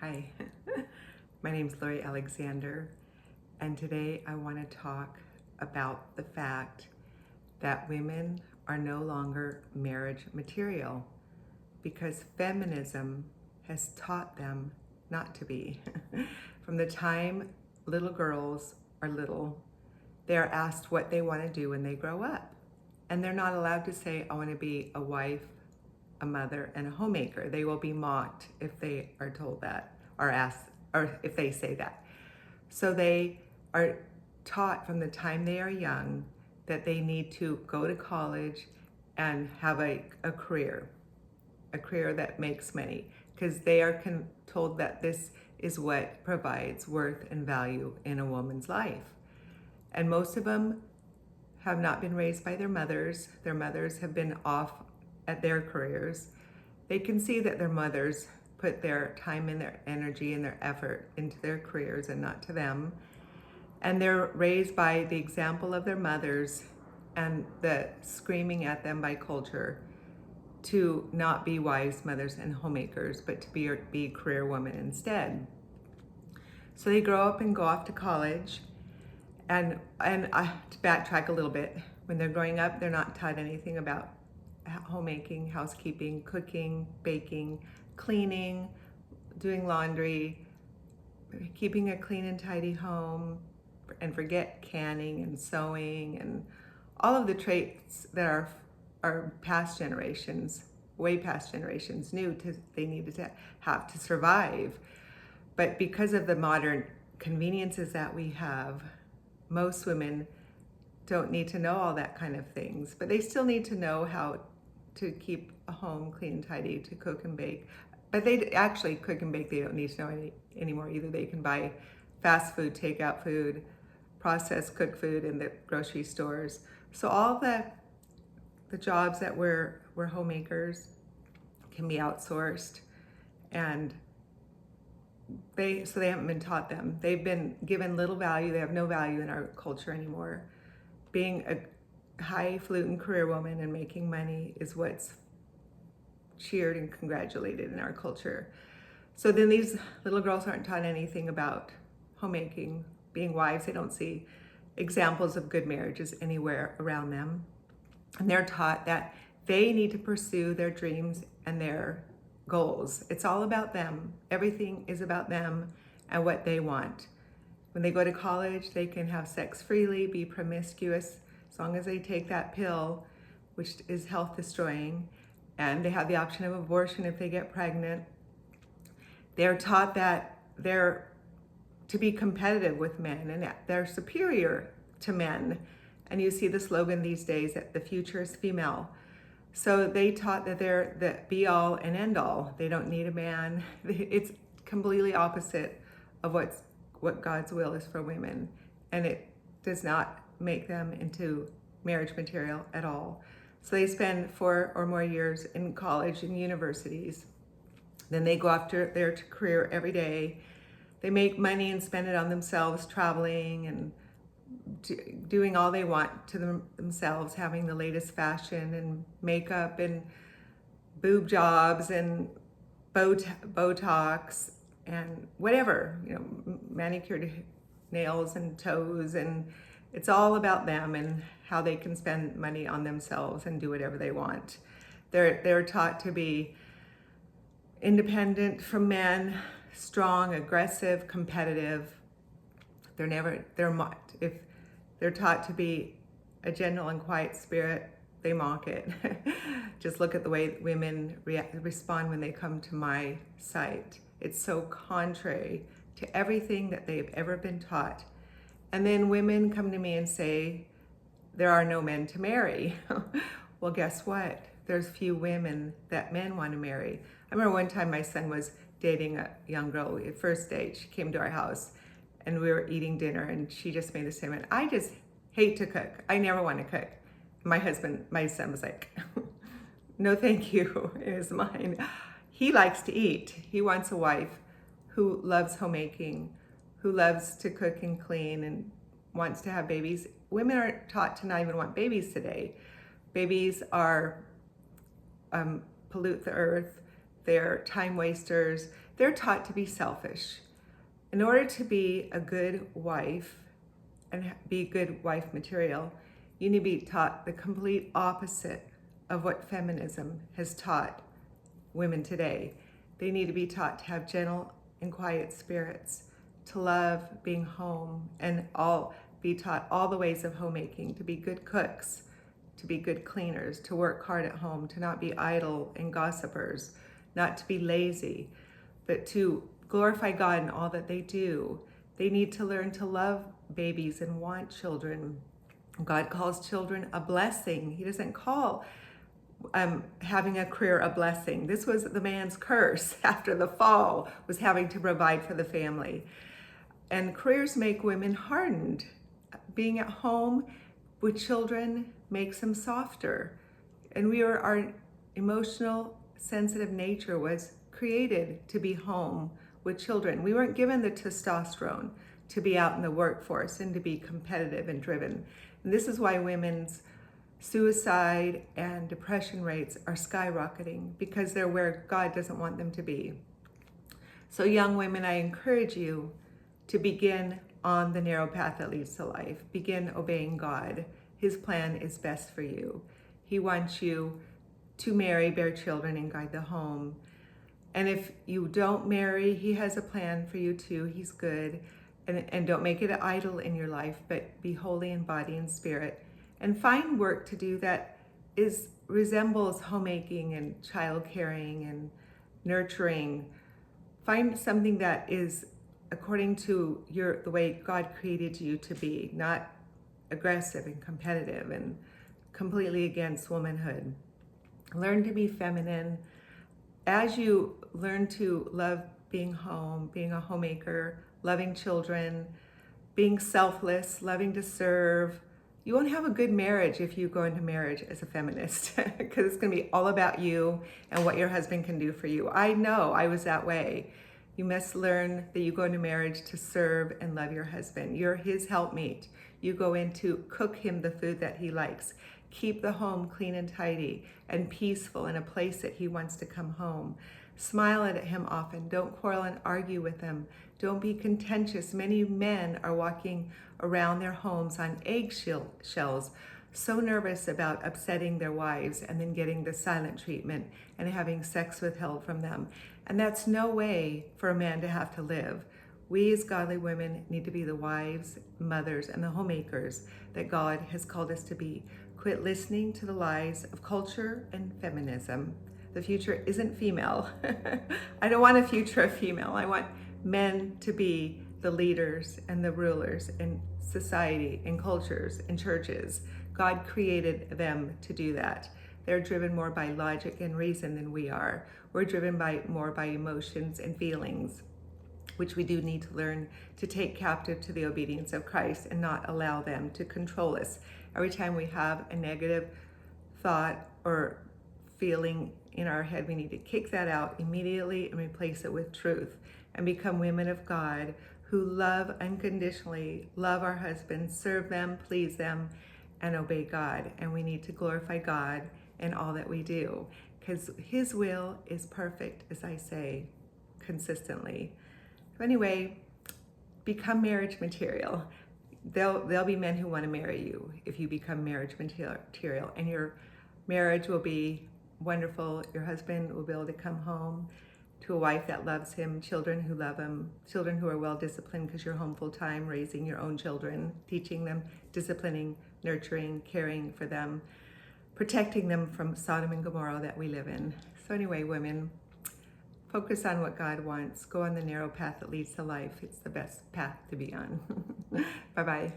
Hi, my name is Lori Alexander, and today I want to talk about the fact that women are no longer marriage material because feminism has taught them not to be. From the time little girls are little, they are asked what they want to do when they grow up. And they're not allowed to say, I want to be a wife, a mother, and a homemaker. They will be mocked if they are told that or asked, or if they say that. So they are taught from the time they are young that they need to go to college and have a career that makes money, because they are told that this is what provides worth and value in a woman's life. And most of them have not been raised by their mothers. Their mothers have been off at their careers. They can see that their mothers put their time and their energy and their effort into their careers and not to them. And they're raised by the example of their mothers and the screaming at them by culture to not be wives, mothers, and homemakers, but to be career women instead. So they grow up and go off to college. And to backtrack a little bit, when they're growing up, they're not taught anything about homemaking, housekeeping, cooking, baking, cleaning, doing laundry, keeping a clean and tidy home, and forget canning and sewing and all of the traits that our past generations, way past generations, they needed to have to survive. But because of the modern conveniences that we have, most women don't need to know all that kind of things, but they still need to know how to keep a home clean and tidy, to cook and bake. But they actually cook and bake, they don't need to know anymore either. They can buy fast food, takeout food, processed cooked food in the grocery stores. So all the jobs that we're homemakers can be outsourced, and they haven't been taught them. They've been given little value. They have no value in our culture anymore. Being a highfalutin career woman and making money is what's cheered and congratulated in our culture. So then these little girls aren't taught anything about homemaking, being wives. They don't see examples of good marriages anywhere around them. And they're taught that they need to pursue their dreams and their goals. It's all about them. Everything is about them and what they want. When they go to college, they can have sex freely, be promiscuous, as long as they take that pill, which is health destroying, and they have the option of abortion if they get pregnant. They're taught that they're to be competitive with men and that they're superior to men. And you see the slogan these days that the future is female. So they taught that they're the be all and end all. They don't need a man. It's completely opposite of what God's will is for women. And it does not make them into marriage material at all. So they spend 4 or more years in college and universities. Then they go after their career every day. They make money and spend it on themselves, traveling and doing all they want to themselves, having the latest fashion and makeup and boob jobs and Botox and whatever, manicured nails and toes, and it's all about them and how they can spend money on themselves and do whatever they want. They're taught to be independent from men, strong, aggressive, competitive. If they're taught to be a gentle and quiet spirit, they mock it. Just look at the way women respond when they come to my site. It's so contrary to everything that they've ever been taught. And then women come to me and say, there are no men to marry. Well, guess what? There's few women that men want to marry. I remember one time my son was dating a young girl at first date. She came to our house and we were eating dinner, and she just made the statement, I just hate to cook. I never want to cook. My son was like, no, thank you, in his mind. He likes to eat. He wants a wife who loves homemaking, who loves to cook and clean and wants to have babies. Women are taught to not even want babies today. Babies are pollute the earth. They're time wasters. they're taught to be selfish. In order to be a good wife and be good wife material, you need to be taught the complete opposite of what feminism has taught women today. They need to be taught to have gentle and quiet spirits, to love being home, and be taught all the ways of homemaking, to be good cooks, to be good cleaners, to work hard at home, to not be idle and gossipers, not to be lazy, but to glorify God in all that they do. They need to learn to love babies and want children. God calls children a blessing. He doesn't call having a career a blessing. This was the man's curse after the fall, was having to provide for the family. And careers make women hardened. Being at home with children makes them softer. And our emotional, sensitive nature was created to be home with children. We weren't given the testosterone to be out in the workforce and to be competitive and driven. And this is why women's suicide and depression rates are skyrocketing, because they're where God doesn't want them to be. So young women, I encourage you to begin on the narrow path that leads to life. Begin obeying God. His plan is best for you. He wants you to marry, bear children, and guide the home. And if you don't marry, he has a plan for you too. He's good. And don't make it an idol in your life, but be holy in body and spirit. And find work to do that resembles homemaking and child caring and nurturing. Find something that is according to the way God created you to be, not aggressive and competitive and completely against womanhood. Learn to be feminine. As you learn to love being home, being a homemaker, loving children, being selfless, loving to serve, you won't have a good marriage if you go into marriage as a feminist, because it's going to be all about you and what your husband can do for you. I know, I was that way. You must learn that you go into marriage to serve and love your husband. You're his helpmeet. You go in to cook him the food that he likes. Keep the home clean and tidy and peaceful, in a place that he wants to come home. Smile at him often. Don't quarrel and argue with him. Don't be contentious. Many men are walking around their homes on eggshells, so nervous about upsetting their wives and then getting the silent treatment and having sex withheld from them. And that's no way for a man to have to live. We as godly women need to be the wives, mothers, and the homemakers that God has called us to be. Quit listening to the lies of culture and feminism. The future isn't female. I don't want a future of female. I want men to be the leaders and the rulers in society and cultures and churches. God created them to do that. They're driven more by logic and reason than we are. We're driven more by emotions and feelings, which we do need to learn to take captive to the obedience of Christ and not allow them to control us. Every time we have a negative thought or feeling in our head, we need to kick that out immediately and replace it with truth and become women of God who love unconditionally, love our husbands, serve them, please them, and obey God. And we need to glorify God in all that we do, because his will is perfect, as I say consistently. So anyway, become marriage material. There'll be men who want to marry you if you become marriage material, and your marriage will be wonderful. Your husband will be able to come home to a wife that loves him, children who love him, children who are well disciplined because you're home full time, raising your own children, teaching them, disciplining, nurturing, caring for them, protecting them from Sodom and Gomorrah that we live in. So anyway, women, focus on what God wants. Go on the narrow path that leads to life. It's the best path to be on. Bye-bye.